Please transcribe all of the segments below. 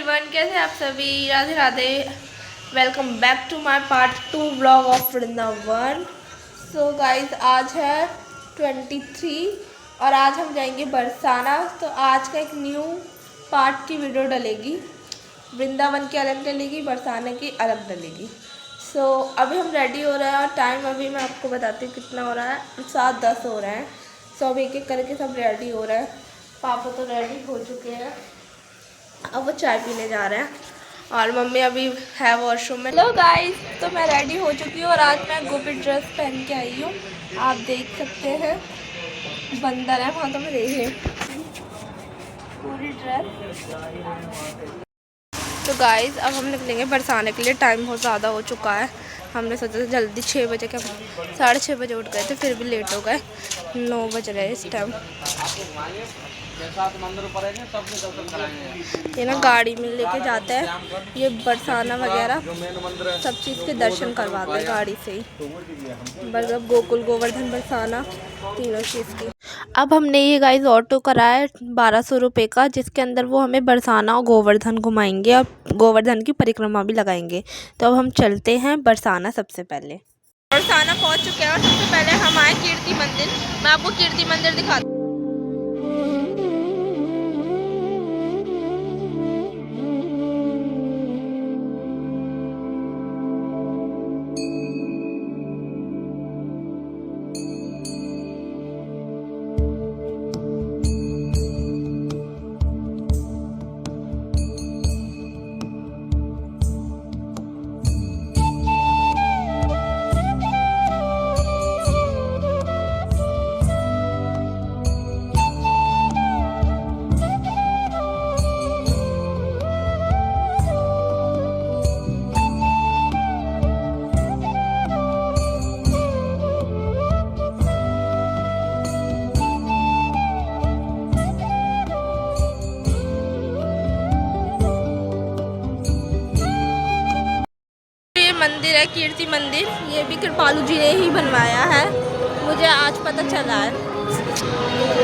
Everyone, कैसे आप सभी। Radhe Radhe. Welcome back to my part 2 vlog of Vrindavan. So guys, आज है 23 और आज हम जाएंगे बरसाना। तो आज का एक न्यू पार्ट की वीडियो डलेगी। वृंदावन की अलग डलेगी, बरसाना की अलग डलेगी। सो अभी हम रेडी हो रहे हैं और टाइम अभी मैं आपको बताती हूँ कितना हो रहा है। 7:10 हो रहे हैं। सो अब एक एक करके सब रेडी हो रहे हैं। पापा तो रेडी हो चुके हैं, अब वो चाय पीने जा रहे हैं और मम्मी अभी है वॉशरूम में। हेलो गाइस, तो मैं रेडी हो चुकी हूँ और आज मैं गोपी ड्रेस पहन के आई हूँ। आप देख सकते हैं बंदर है वहाँ, तो मैं देख रही हूँ पूरी ड्रेस। तो गाइस, अब हम निकलेंगे बरसाने के लिए। टाइम बहुत ज़्यादा हो चुका है। हमने सोचा था जल्दी 6 बजे के, 6:30 बजे उठ गए थे, फिर भी लेट हो गए। 9 बज रहे इस टाइम। ये ना गाड़ी में लेके जाते हैं, ये बरसाना वगैरह सब चीज़ के दर्शन करवाते हैं गाड़ी से ही। मतलब गोकुल, गोवर्धन, बरसाना, तीनों चीज़ की। अब हमने ये गाइस ऑटो कराया है 1200 रुपये का, जिसके अंदर वो हमें बरसाना और गोवर्धन घुमाएंगे और गोवर्धन की परिक्रमा भी लगाएंगे। तो अब हम चलते हैं बरसाना। सबसे पहले बरसाना पहुंच चुके हैं और सबसे पहले हम आए कीर्ति मंदिर। मैं आपको कीर्ति मंदिर दिखाती हूँ। मंदिर है कीर्ति मंदिर, ये भी कृपालू जी ने ही बनवाया है, मुझे आज पता चला है।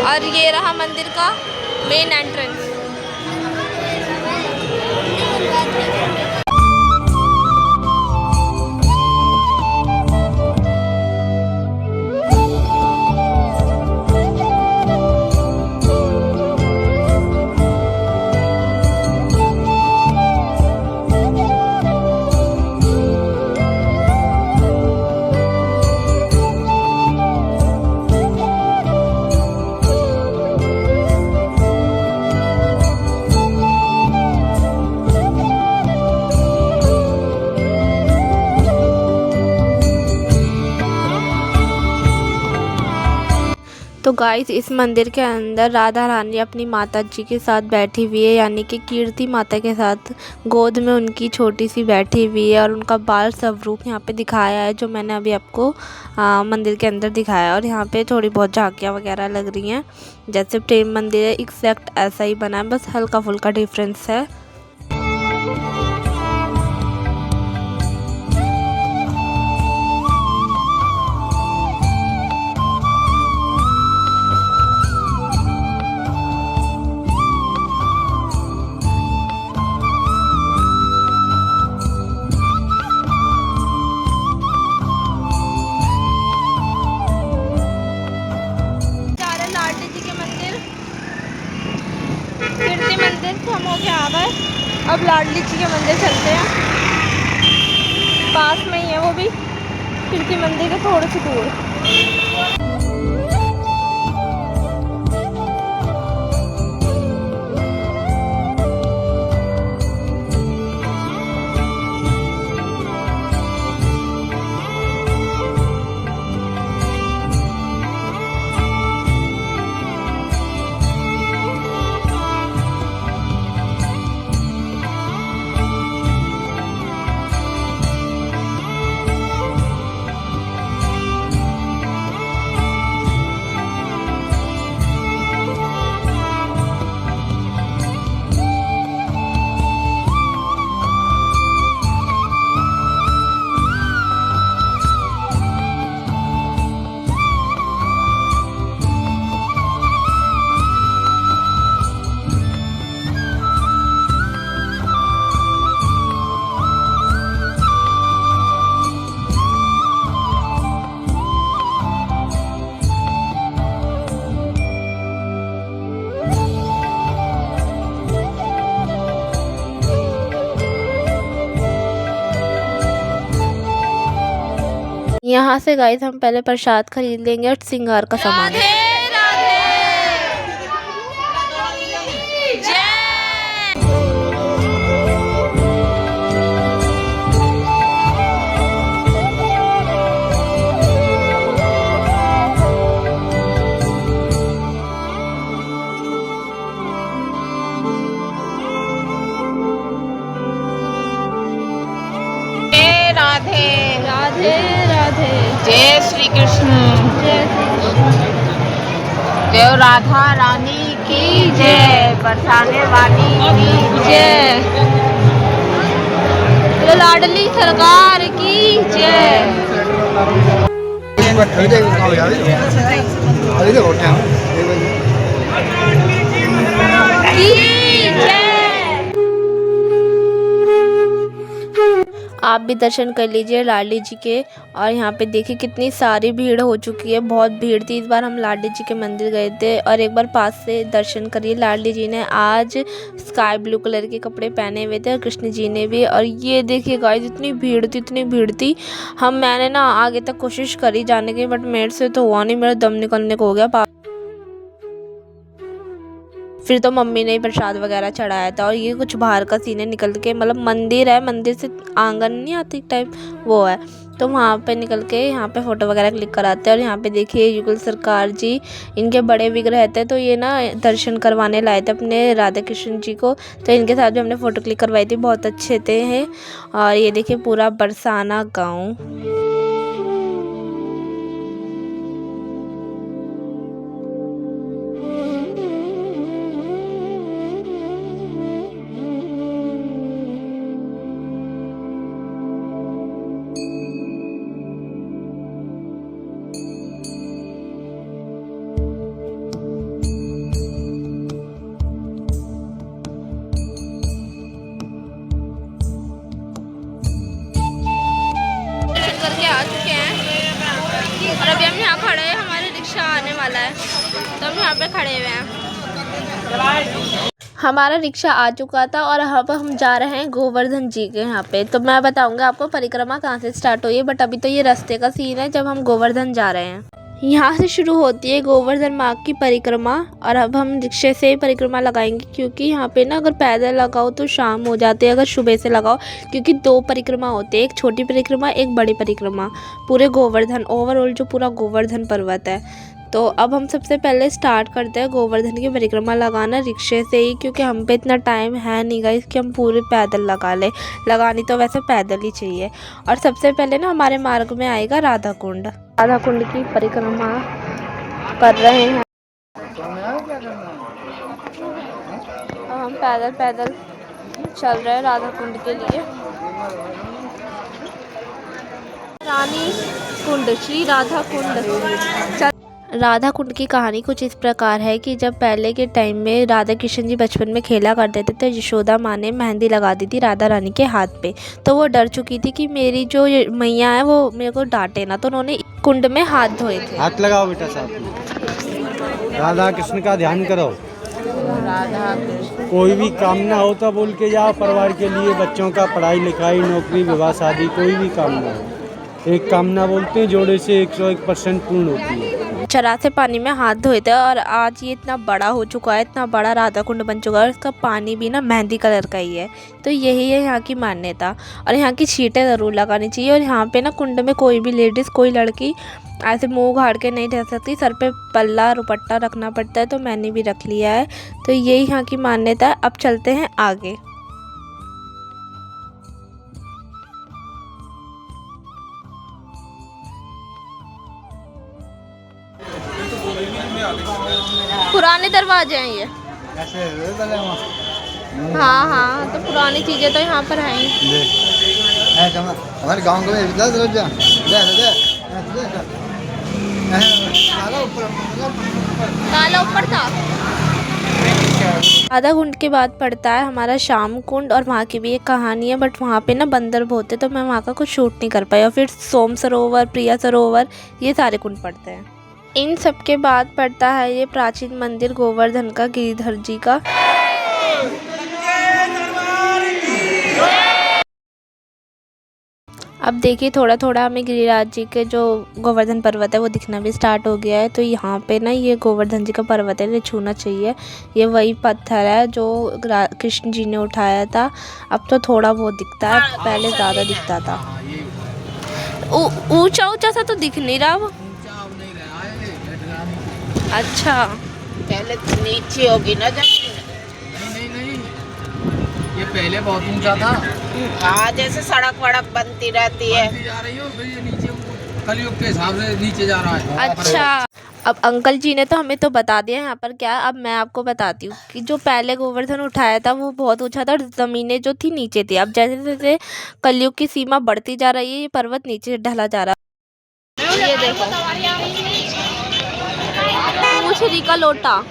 और ये रहा मंदिर का मेन एंट्रेंस। तो गाइस, इस मंदिर के अंदर राधा रानी अपनी माता जी के साथ बैठी हुई है, यानी कि कीर्ति माता के साथ गोद में उनकी छोटी सी बैठी हुई है। और उनका बाल स्वरूप यहाँ पे दिखाया है, जो मैंने अभी आपको मंदिर के अंदर दिखाया। और यहाँ पे थोड़ी बहुत झांकियाँ वगैरह लग रही हैं, जैसे प्रेम मंदिर है एग्जैक्ट ऐसा ही बना है, बस हल्का फुल्का डिफरेंस है। कीर्ति मंदिर से हम होके आ गए, अब लाडली जी के मंदिर चलते हैं। पास में ही है वो भी, कीर्ति मंदिर के थोड़ी सी दूर। यहाँ से गाइस हम पहले प्रसाद खरीद लेंगे और श्रृंगार का सामान। राधे राधे राधे। जय श्री कृष्ण। जय श्री कृष्ण। देव राधा रानी की जय, बरसाने वाली की जय, लाडली सरकार की जय। आप भी दर्शन कर लीजिए लाडली जी के। और यहाँ पे देखिए कितनी सारी भीड़ हो चुकी है, बहुत भीड़ थी। इस बार हम लाडली जी के मंदिर गए थे और एक बार पास से दर्शन करिए। लाडली जी ने आज स्काई ब्लू कलर के कपड़े पहने हुए थे और कृष्ण जी ने भी। और ये देखिए गाइस इतनी भीड़ थी, इतनी भीड़ थी। मैंने ना आगे तक कोशिश करी जाने की, बट मेरे से तो हुआ नहीं, मेरा दम निकलने को हो गया। फिर तो मम्मी ने प्रसाद वगैरह चढ़ाया था। और ये कुछ बाहर का सीन है, निकल के मतलब मंदिर है, मंदिर से आंगन नहीं आती टाइप वो है, तो वहाँ पे निकल के यहाँ पे फ़ोटो वगैरह क्लिक कराते हैं। और यहाँ पे देखिए युगल सरकार जी, इनके बड़े विग्रह थे, तो ये ना दर्शन करवाने लाए थे अपने राधा कृष्ण जी को, तो इनके साथ भी हमने फ़ोटो क्लिक करवाई थी, बहुत अच्छे थे हैं। और ये देखिए पूरा बरसाना गाँव। करके आ चुके हैं और अभी हम यहाँ खड़े हैं, हमारे रिक्शा आने वाला है, तो हम यहाँ पे खड़े हुए हैं। हमारा रिक्शा आ चुका था और अब हम जा रहे हैं गोवर्धन जी के यहाँ पे। तो मैं बताऊंगा आपको परिक्रमा कहाँ से स्टार्ट हुई है, बट अभी तो ये रास्ते का सीन है जब हम गोवर्धन जा रहे हैं। यहाँ से शुरू होती है गोवर्धन माँ की परिक्रमा। और अब हम रिक्शे से ही परिक्रमा लगाएंगे, क्योंकि यहाँ पे ना अगर पैदल लगाओ तो शाम हो जाती है, अगर सुबह से लगाओ, क्योंकि 2 परिक्रमा होते हैं, एक छोटी परिक्रमा एक बड़ी परिक्रमा, पूरे गोवर्धन ओवरऑल जो पूरा गोवर्धन पर्वत है। तो अब हम सबसे पहले स्टार्ट करते हैं गोवर्धन की परिक्रमा लगाना रिक्शे से ही, क्योंकि हम पे इतना टाइम है नहीं गाइस कि हम पूरे पैदल लगा लें। लगानी तो वैसे पैदल ही चाहिए। और सबसे पहले ना हमारे मार्ग में आएगा राधा कुंड। राधा कुंड की परिक्रमा कर रहे हैं। अब हम पैदल पैदल चल रहे हैं राधा कुंड के लिए। रानी कुंड, श्री राधा कुंड। राधा कुंड की कहानी कुछ इस प्रकार है कि जब पहले के टाइम में राधा कृष्ण जी बचपन में खेला करते थे, तो यशोदा माँ ने मेहंदी लगा दी थी राधा रानी के हाथ पे। तो वो डर चुकी थी कि मेरी जो मैया है वो मेरे को डांटे ना, तो उन्होंने कुंड में हाथ धोए थे। हाथ लगाओ बेटा साहब, राधा कृष्ण का ध्यान करो। राधा कृष्ण। कोई भी कामना हो तो बोल के जाओ, परिवार के लिए, बच्चों का पढ़ाई लिखाई, नौकरी, विवाह, शादी, कोई भी कामना हो, एक कामना बोलते हैं जोड़े से 101% पूर्ण होती है। चरा से पानी में हाथ धोए थे। और आज ये इतना बड़ा हो चुका है, इतना बड़ा राधा कुंड बन चुका है, उसका पानी भी ना मेहंदी कलर का ही है। तो यही है यहाँ की मान्यता। और यहाँ की छींटें ज़रूर लगानी चाहिए। और यहाँ पे ना कुंड में कोई भी लेडीज़, कोई लड़की ऐसे मुंह उघाड़ के नहीं रह सकती, सर पे पल्ला रुपट्टा रखना पड़ता है, तो मैंने भी रख लिया है। तो यही यहाँ की मान्यता है। अब चलते हैं आगे। पुराने दरवाजे हैं ये। हाँ हाँ, तो पुरानी चीजें तो यहाँ पर हैं ही। हमारे गांव में ताला ऊपर था। आधा कुंड के बाद पड़ता है हमारा श्याम कुंड, और वहाँ की भी एक कहानी है, बट वहाँ पे ना बंदर बहुत है, तो मैं वहाँ का कुछ शूट नहीं कर पाई। और फिर सोम सरोवर, प्रिया सरोवर, ये सारे कुंड पड़ते हैं। इन सब के बाद पड़ता है ये प्राचीन मंदिर गोवर्धन का, गिरिधर जी का। अब देखिए थोड़ा थोड़ा हमें गिरिराज जी के जो गोवर्धन पर्वत है वो दिखना भी स्टार्ट हो गया है। तो यहाँ पे ना ये गोवर्धन जी का पर्वत है, ये छूना चाहिए। ये वही पत्थर है जो कृष्ण जी ने उठाया था। अब तो थोड़ा बहुत दिखता है, पहले ज़्यादा दिखता था। ऊंचा ऊंचा सा तो दिख नहीं रहा वो। अच्छा, पहले नीचे होगी ना जमीन। नहीं, ये पहले बहुत ऊंचा था। हाँ, जैसे सड़क वड़क बनती रहती है। बनती जा रही हो, फिर ये नीचे कलयुग के हिसाब से नीचे जा रहा है। अच्छा। अब अंकल जी ने तो हमें तो बता दिया यहाँ पर क्या। अब मैं आपको बताती हूँ कि जो पहले गोवर्धन उठाया था वो बहुत ऊंचा था और ज़मीनें जो थी नीचे थी। अब जैसे जैसे कलयुग की सीमा बढ़ती जा रही है, ये पर्वत नीचे ढला जा रहा है। ये देखो, पूछरी का लोटा।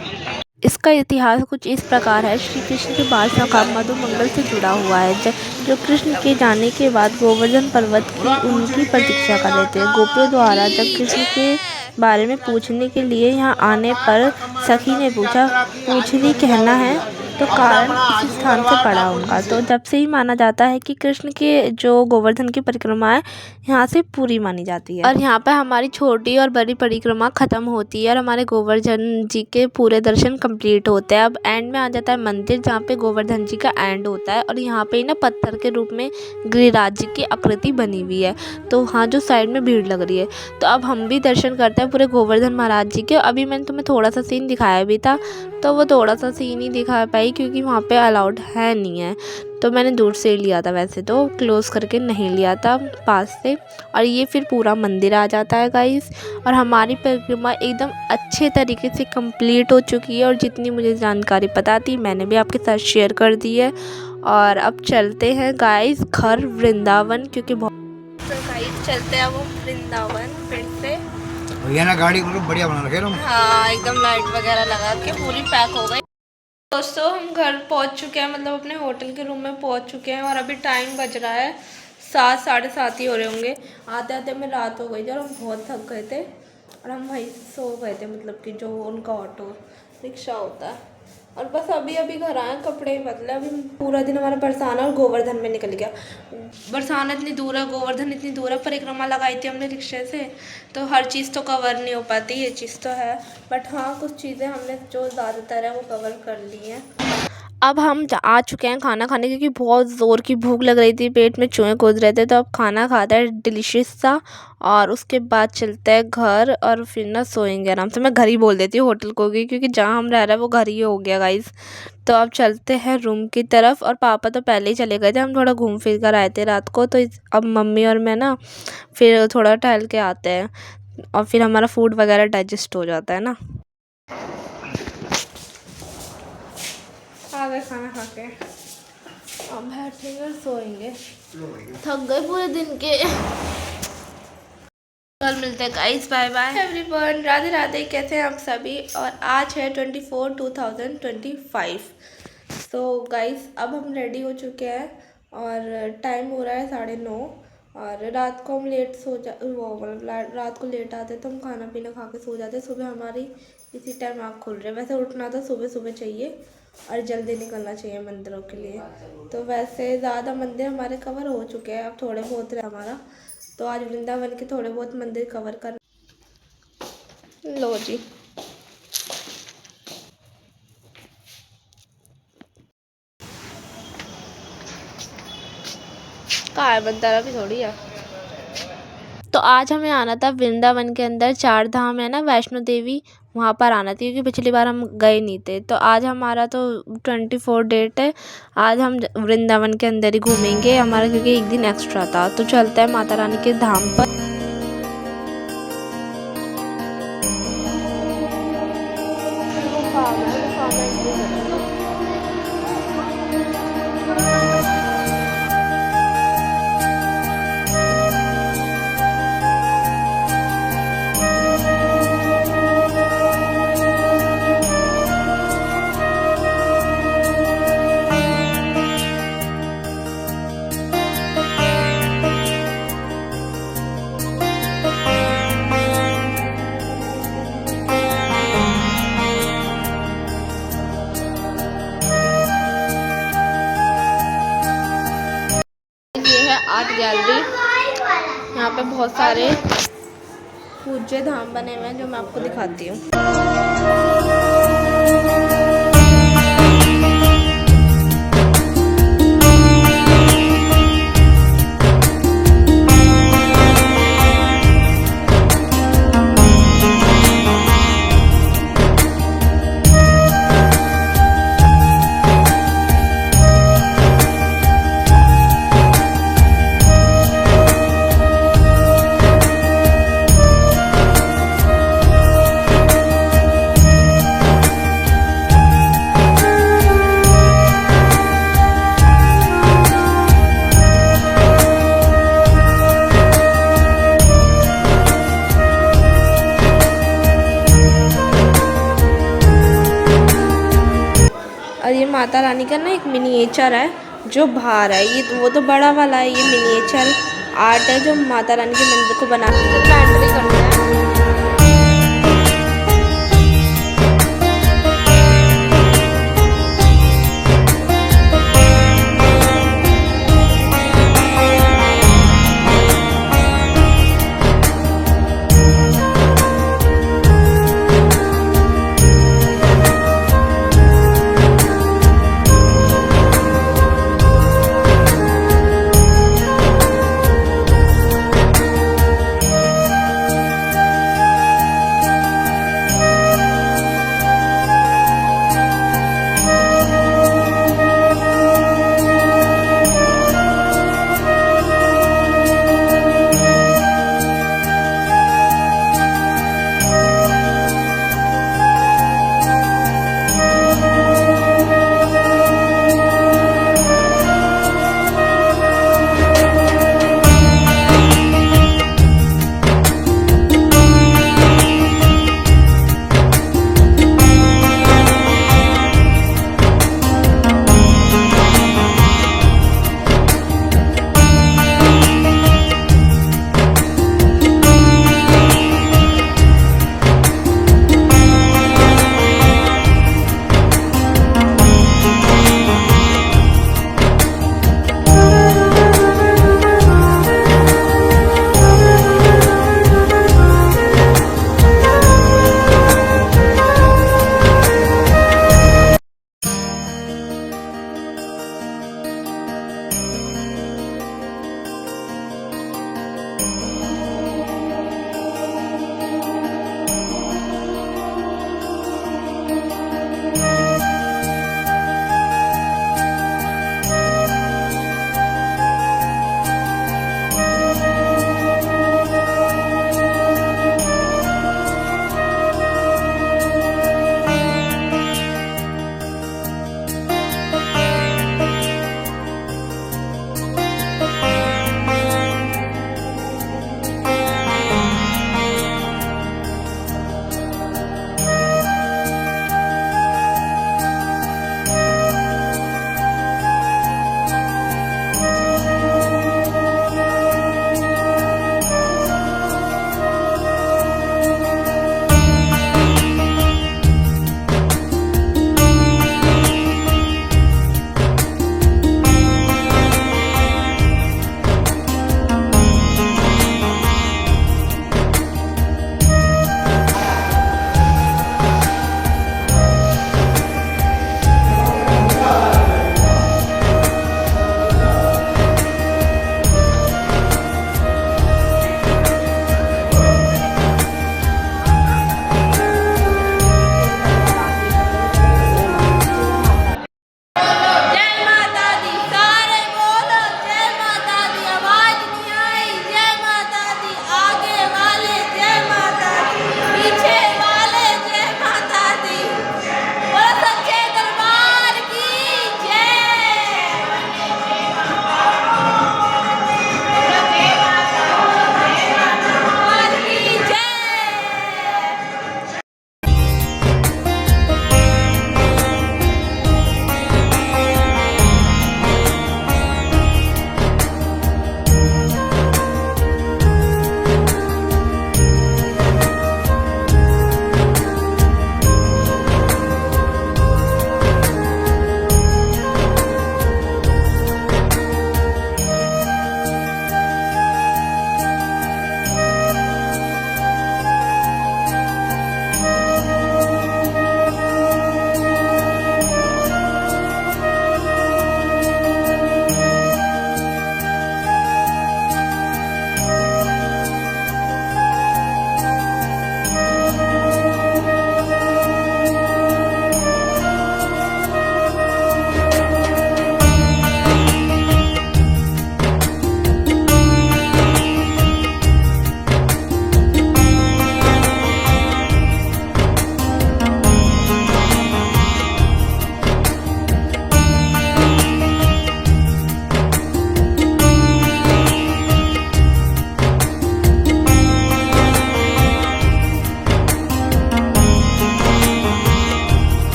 इसका इतिहास कुछ इस प्रकार है। श्री कृष्ण के बादशाह का मधु मंगल से जुड़ा हुआ है, जो कृष्ण के जाने के बाद गोवर्धन पर्वत की उनकी प्रतीक्षा कर रहे थे। गोपियों द्वारा जब कृष्ण के बारे में पूछने के लिए यहाँ आने पर सखी ने पूछा, पूछरी कहना है, तो कारण इसी स्थान से पड़ा उनका। तो जब से ही माना जाता है कि कृष्ण के जो गोवर्धन की परिक्रमा है यहाँ से पूरी मानी जाती है। और यहाँ पर हमारी छोटी और बड़ी परिक्रमा ख़त्म होती है और हमारे गोवर्धन जी के पूरे दर्शन कंप्लीट होते हैं। अब एंड में आ जाता है मंदिर, जहाँ पे गोवर्धन जी का एंड होता है। और यहाँ पे ना पत्थर के रूप में गिरिराज जी की आकृति बनी हुई है। तो हाँ, जो साइड में भीड़ लग रही है। तो अब हम भी दर्शन करते हैं पूरे गोवर्धन महाराज जी के। अभी मैंने तुम्हें थोड़ा सा सीन दिखाया भी था, तो वो थोड़ा सा सीन ही दिखा पाई क्योंकि वहाँ पे अलाउड है नहीं है। तो मैंने दूर से ही लिया था, वैसे तो क्लोज़ करके नहीं लिया था, पास से। और ये फिर पूरा मंदिर आ जाता है गाइस। और हमारी परिक्रमा एकदम अच्छे तरीके से कंप्लीट हो चुकी है। और जितनी मुझे जानकारी पता थी मैंने भी आपके साथ शेयर कर दी है। और अब चलते हैं गाइस घर वृंदावन, क्योंकि बहुत तो गाइस चलते हैं वो वृंदावन फिर से। भैया ना गाड़ी मतलब बढ़िया बना रखे ना। हाँ, एकदम लाइट वगैरह लगा के पूरी पैक हो गई। दोस्तों हम घर पहुंच चुके हैं, मतलब अपने होटल के रूम में पहुंच चुके हैं। और अभी टाइम बज रहा है 7, साढ़े 7 ही हो रहे होंगे। आते आते में रात हो गई थी और हम बहुत थक गए थे और हम वहीं सो गए थे, मतलब कि जो उनका ऑटो रिक्शा होता है। और बस अभी अभी घर आए, कपड़े बदले। अभी पूरा दिन हमारा बरसाना और गोवर्धन में निकल गया। बरसाना इतनी दूर है, गोवर्धन इतनी दूर है, परिक्रमा लगाई थी हमने रिक्शे से, तो हर चीज़ तो कवर नहीं हो पाती, ये चीज़ तो है। बट हाँ, कुछ चीज़ें हमने जो ज़्यादातर है वो कवर कर ली हैं। अब हम आ चुके हैं खाना खाने, क्योंकि बहुत ज़ोर की भूख लग रही थी, पेट में चूहे कूद रहे थे। तो अब खाना खाता है डिलीशियस सा, और उसके बाद चलते हैं घर और फिर ना सोएंगे आराम से। मैं घर ही बोल देती हूँ होटल को भी, क्योंकि जहाँ हम रह रहे हैं वो घर ही हो गया गाइस। तो अब चलते हैं रूम की तरफ। और पापा तो पहले ही चले गए थे, हम थोड़ा घूम फिर कर आए थे रात को। तो अब मम्मी और मैं ना फिर थोड़ा टहल के आते हैं और फिर हमारा फूड वगैरह डाइजेस्ट हो जाता है ना। आ गए खाना खा के, अब बैठेंगे और सोएंगे, थक गए पूरे दिन के। कल मिलते हैं guys, bye bye everyone, Radhe Radhe. कैसे हैं आप सभी? और आज है 24/2025। सो गाइस अब हम रेडी हो चुके हैं और टाइम हो रहा है 9:30। और रात को हम लेट रात को लेट आते तो हम खाना पीना खा के सो जाते। सुबह हमारी इसी टाइम आँख खुल रही है। वैसे उठना तो सुबह सुबह चाहिए और जल्दी निकलना चाहिए मंदिरों के लिए। तो वैसे ज़्यादा मंदिर हमारे कवर हो चुके हैं, अब थोड़े बहुत रहे हमारा। तो आज वृंदावन के थोड़े बहुत मंदिर कवर कर लो जी। कहाँ है बंदा? भी थोड़ी है। तो आज हमें आना था वृंदावन के अंदर, 4 धाम है ना, वैष्णो देवी, वहाँ पर आना था, क्योंकि पिछली बार हम गए नहीं थे। तो आज हमारा तो 24 डेट है, आज हम वृंदावन के अंदर ही घूमेंगे हमारा, क्योंकि एक दिन एक्स्ट्रा था। तो चलते हैं माता रानी के धाम पर। आर्ट गैलरी, यहाँ पे बहुत सारे पूज्य धाम बने हुए हैं जो मैं आपको दिखाती हूँ। और ये माता रानी का ना एक मिनिएचर है जो बाहर है, ये वो तो बड़ा वाला है, ये मिनिएचर आर्ट है जो माता रानी के मंदिर को बना के एंट्री करना है।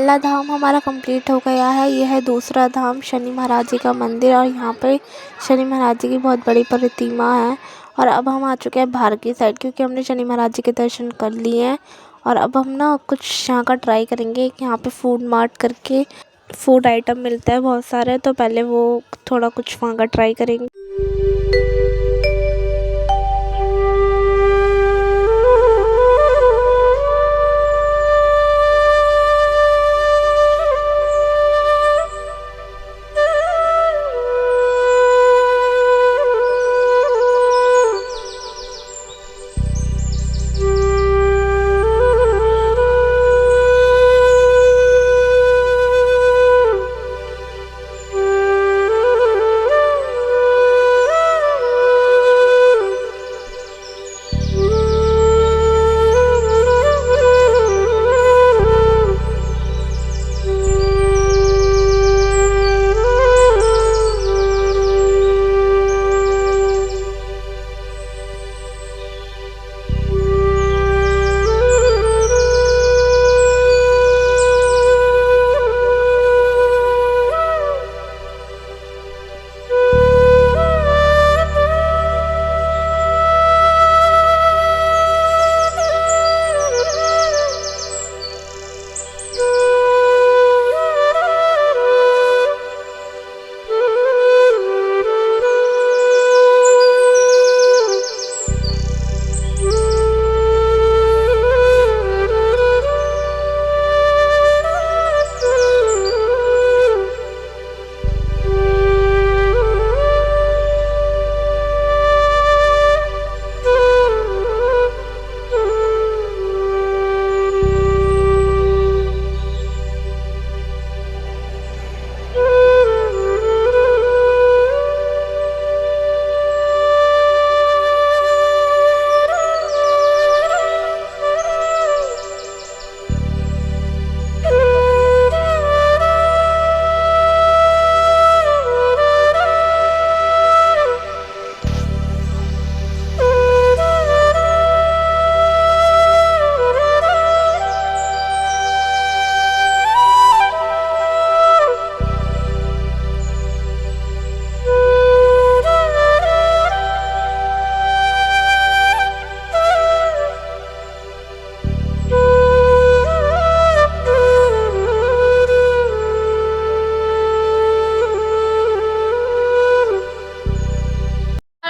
पहला धाम हमारा कंप्लीट हो गया है। यह है दूसरा धाम शनि महाराज जी का मंदिर, और यहाँ पे शनि महाराज जी की बहुत बड़ी प्रतिमा है। और अब हम आ चुके हैं बाहर की साइड, क्योंकि हमने शनि महाराज जी के दर्शन कर लिए हैं। और अब हम ना कुछ यहाँ का ट्राई करेंगे। यहाँ पे फूड मार्ट करके फूड आइटम मिलता है बहुत सारे, तो पहले वो थोड़ा कुछ वहाँ का ट्राई करेंगे।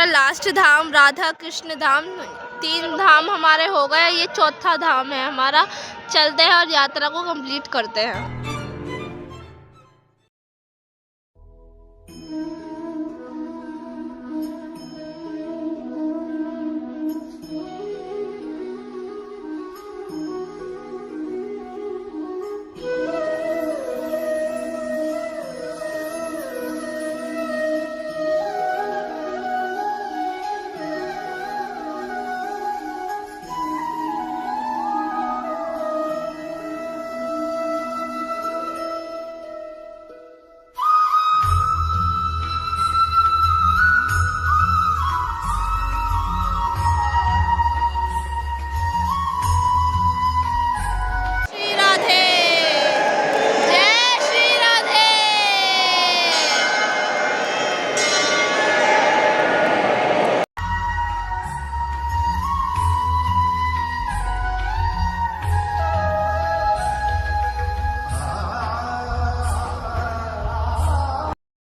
लास्ट धाम राधा कृष्ण धाम, 3 धाम हमारे हो गए, ये चौथा धाम है हमारा। चलते हैं और यात्रा को कंप्लीट करते हैं।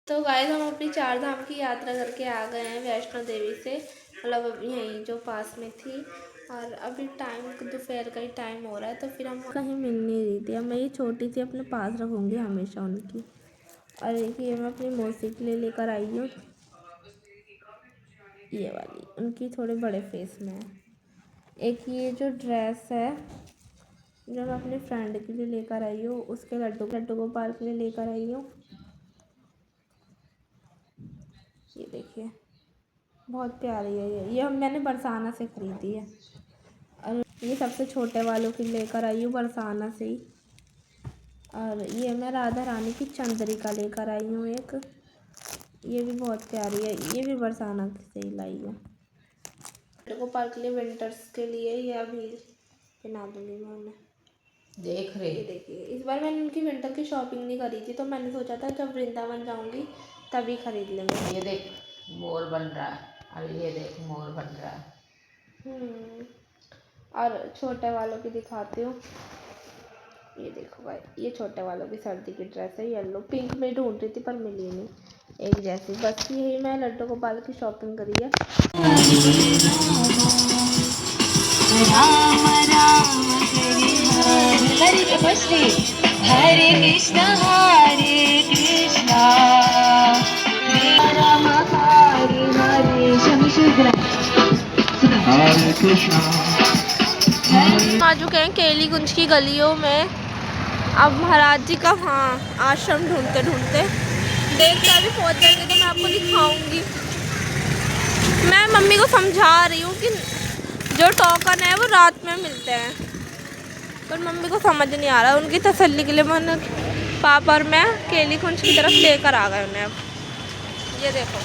तो गाइस हम अपनी 4 धाम की यात्रा करके आ गए हैं वैष्णो देवी से, मतलब यहीं जो पास में थी। और अभी टाइम दोपहर का ही टाइम हो रहा है, तो फिर हम कहीं मिल नहीं रही थी। अब मैं ये छोटी सी अपने पास रखूँगी हमेशा उनकी। और ये मैं अपनी मौसी के लिए लेकर आई हूँ, ये वाली, उनकी थोड़े बड़े फेस में है। एक ये जो ड्रेस है जो मैं अपने फ्रेंड के लिए लेकर आई हूँ, उसके लड्डू गोपाल के लिए लेकर आई हूँ। ये देखिए बहुत प्यारी है ये मैंने बरसाना से ख़रीदी है। और ये सबसे छोटे वालों की लेकर आई हूँ बरसाना से ही। और ये मैं राधा रानी की चंद्रिका लेकर आई हूँ एक, ये भी बहुत प्यारी है, ये भी बरसाना से ही लाई हूँ। गोपाल के लिए विंटर्स के लिए ये अभी पहना दूँगी मैं उन्हें। देख रहे ये देखिए, इस बार मैंने उनकी विंटर की शॉपिंग नहीं करी थी, तो मैंने सोचा था जब वृंदावन जाऊंगी तभी खरीद लेंगे। ये देख मोर बन रहा है, और ये देख मोर बन रहा है। और छोटे वालों की दिखाती हूँ। ये देखो भाई, ये छोटे वालों की सर्दी की ड्रेस है, येलो पिंक में ढूंढ रही थी पर मिली नहीं एक जैसी। बस यही मैं लड्डू गोपाल की शॉपिंग करी है। हरे कृष्णा राम हरे हरे आ चुके हैं केली कुंज की गलियों में। अब महाराज जी का आश्रम ढूंढते ढूंढते देखते अभी पहुंच जाएंगे तो मैं आपको दिखाऊंगी। मैं मम्मी को समझा रही हूँ कि जो टोकन है वो रात में मिलते हैं, पर मम्मी को समझ नहीं आ रहा। उनकी तसल्ली के लिए मैंने पापा और मैं केली कुंज की तरफ लेकर आ गए उन्हें। अब ये देखो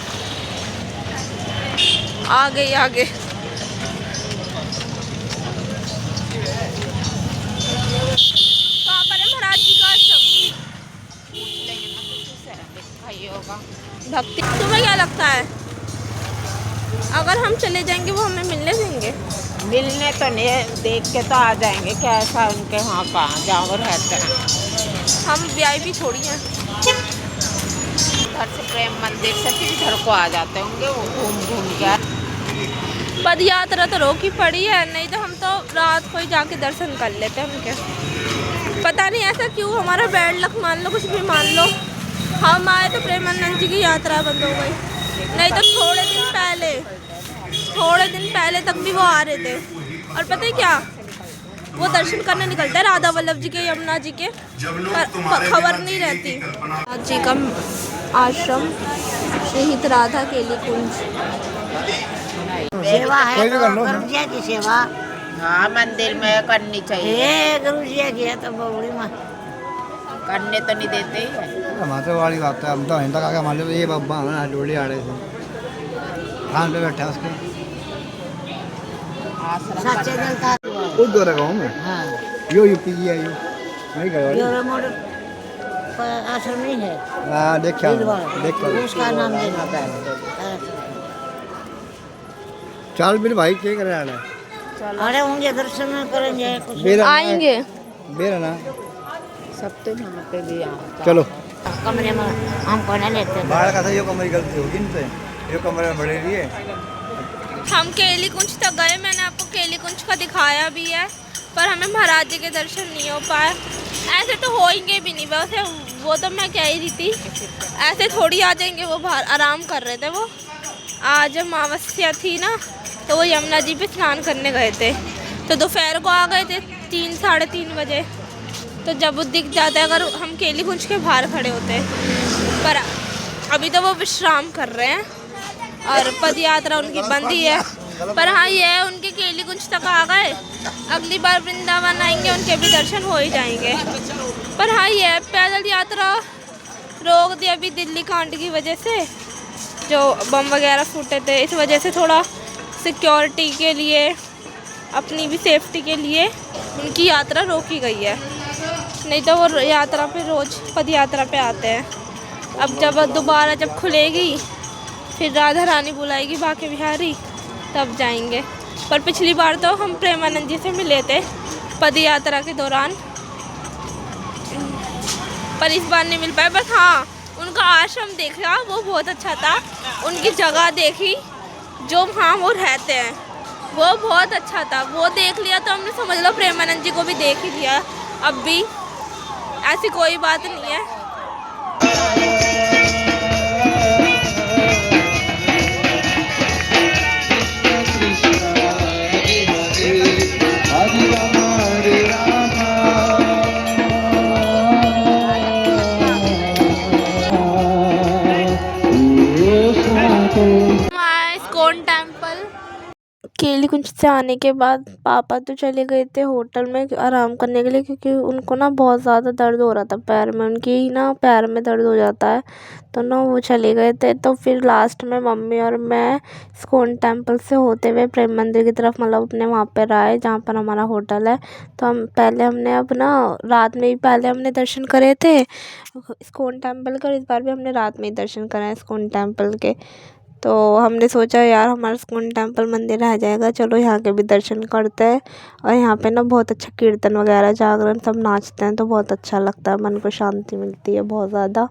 आगे आगे महाराज जी का आश्रम। भक्ति, तुम्हें क्या लगता है अगर हम चले जाएंगे वो हमें मिलने देंगे? मिलने तो नहीं, देख के तो आ जाएंगे कैसा उनके वहाँ का जहाँ वो रहते हैं। हम वीआईपी थोड़ी हैं। घर से प्रेम मंदिर से फिर इधर को आ जाते होंगे वो घूम घूम के। पद यात्रा तो रोकी पड़ी है, नहीं तो हम तो रात को ही जाके दर्शन कर लेते हैं उनके। पता नहीं ऐसा क्यों, हमारा बैड लक मान लो, कुछ भी मान लो। हम आए तो प्रेमानंद जी की यात्रा बंद हो गई, नहीं तो थोड़े दिन पहले तक भी वो आ रहे थे। और पता है क्या, वो दर्शन करने निकलते हैं राधा वल्लभ जी के, यमुना जी के, पर खबर नहीं रहती। जी का आश्रम शहीद राधा केली कुंज। सेवा है तो गुरु जी की सेवा हाँ मंदिर में करनी चाहिए। गुरु जी की है तो बड़ी माँ करने तो नहीं देते ही है। हमारे वाली बात है, हम तो हिंदा का मान लो ये बब्बा हमें डोली आ रहे थे खान पे बैठा उसके सच्चे दिल का उधर गाँव में। हाँ यो यूपी की है, यो नहीं करवाई। योर मोड़ आश्रम नहीं है, हाँ देखा उसका नाम देना चल मेरे भाई क्या कर रहा है? अरे होंगे दर्शन करेंगे कुछ आएंगे मेरा ना सब तो यहाँ पे भी चलो कमरे में हम कोने लेते हैं। बाहर का था, यो कमरे गलती होगी इनसे, यो कमरे में बड़े लिए। हम केली कुंज तक गए, मैंने आपको केली कुंज का दिखाया भी है, पर हमें महाराज जी के दर्शन नहीं हो पाए। ऐसे तो होएंगे भी नहीं, वैसे वो तो मैं कह ही रही थी, ऐसे थोड़ी आ जाएंगे। वो बाहर आराम कर रहे थे। वो आज अमावस्या थी ना, तो वो यमुना जी पे स्नान करने गए थे, तो दोपहर को आ गए थे 3-3:30 बजे। तो जब वो दिख जाता है, अगर हम केली कुंज के बाहर खड़े होते, पर अभी तो वो विश्राम कर रहे हैं और पद यात्रा उनकी बंद ही है। पर हाँ ये है, उनके केली कुंज तक आ गए, अगली बार वृंदावन आएंगे उनके भी दर्शन हो ही जाएंगे। पर हाँ ये है, पैदल यात्रा रोक दी अभी दिल्ली कांड की वजह से, जो बम वगैरह फूटे थे, इस वजह से थोड़ा सिक्योरिटी के लिए, अपनी भी सेफ्टी के लिए उनकी यात्रा रोकी गई है। नहीं तो वो यात्रा पे रोज़ पद यात्रा पे आते हैं। अब जब दोबारा जब खुलेगी, फिर राधा रानी बुलाएगी बाके बिहारी, तब जाएंगे। पर पिछली बार तो हम प्रेमानंद जी से मिले थे पद यात्रा के दौरान, पर इस बार नहीं मिल पाए। बस हाँ उनका आश्रम देखा, वो बहुत अच्छा था। उनकी जगह देखी जो वहाँ वो रहते हैं, वो बहुत अच्छा था। वो देख लिया तो हमने समझ लो प्रेमानंद जी को भी देख ही लिया। अब भी ऐसी कोई बात नहीं है। इस्कॉन टेम्पल केली कुंज से आने के बाद पापा तो चले गए थे होटल में आराम करने के लिए, क्योंकि उनको ना बहुत ज़्यादा दर्द हो रहा था पैर में, उनकी ना पैर में दर्द हो जाता है, तो ना वो चले गए थे। तो फिर लास्ट में मम्मी और मैं इस्कॉन टेम्पल से होते हुए प्रेम मंदिर की तरफ, मतलब अपने वहाँ पर आए जहाँ पर हमारा होटल है। तो हमने अब ना रात में ही पहले हमने दर्शन करे थे इस्कॉन टेम्पल के, और इस बार भी हमने रात में ही दर्शन करे हैं इस्कॉन टेम्पल के। तो हमने सोचा यार हमारा इस्कॉन टेम्पल मंदिर रह जाएगा, चलो यहाँ के भी दर्शन करते हैं। और यहाँ पे ना बहुत अच्छा कीर्तन वगैरह, जागरण, सब नाचते हैं, तो बहुत अच्छा लगता है, मन को शांति मिलती है बहुत ज़्यादा।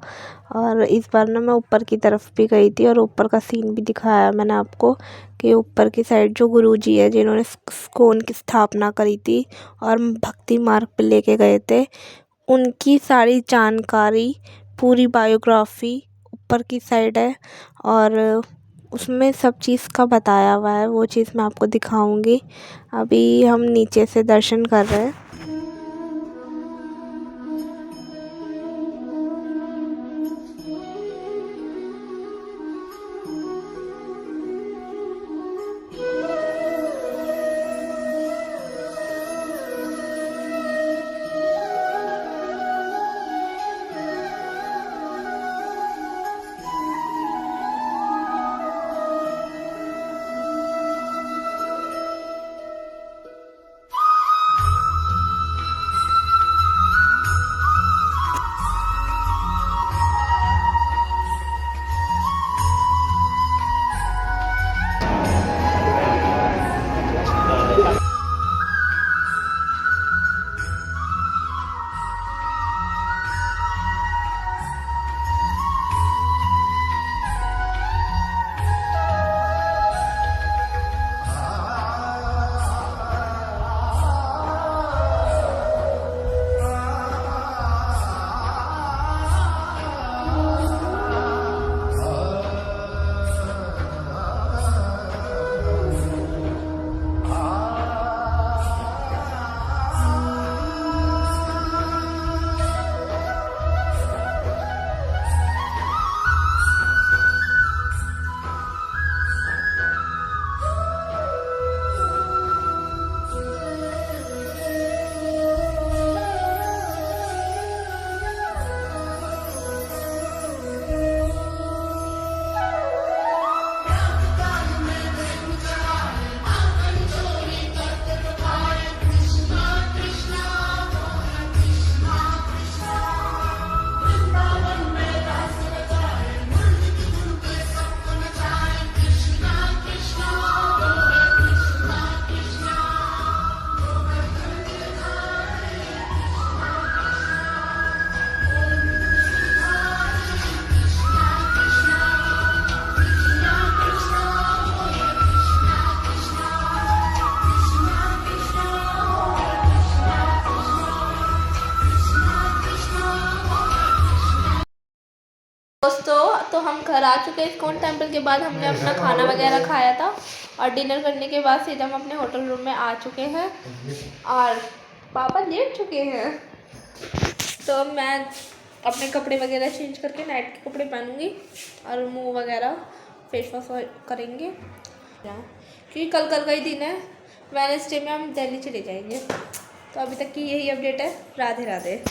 और इस बार ना मैं ऊपर की तरफ भी गई थी और ऊपर का सीन भी दिखाया मैंने आपको, कि ऊपर की साइड जो गुरुजी है जिन्होंने इस्कॉन की स्थापना करी थी और भक्ति मार्ग पे लेके गए थे, उनकी सारी जानकारी, पूरी बायोग्राफी ऊपर की साइड है, और उसमें सब चीज़ का बताया हुआ है। वो चीज़ मैं आपको दिखाऊंगी। अभी हम नीचे से दर्शन कर रहे हैं। दोस्तों तो हम घर आ चुके हैं इस्कॉन टेम्पल के बाद। हमने अपना खाना वगैरह खाया था और डिनर करने के बाद सीधा हम अपने होटल रूम में आ चुके हैं और पापा लेट चुके हैं। तो मैं अपने कपड़े वगैरह चेंज करके नाइट के कपड़े पहनूंगी और मुंह वगैरह फेस वॉश करेंगे, क्योंकि कल का ही दिन है। वेडनेसडे में हम दिल्ली चले जाएंगे। तो अभी तक की यही अपडेट है। राधे राधे।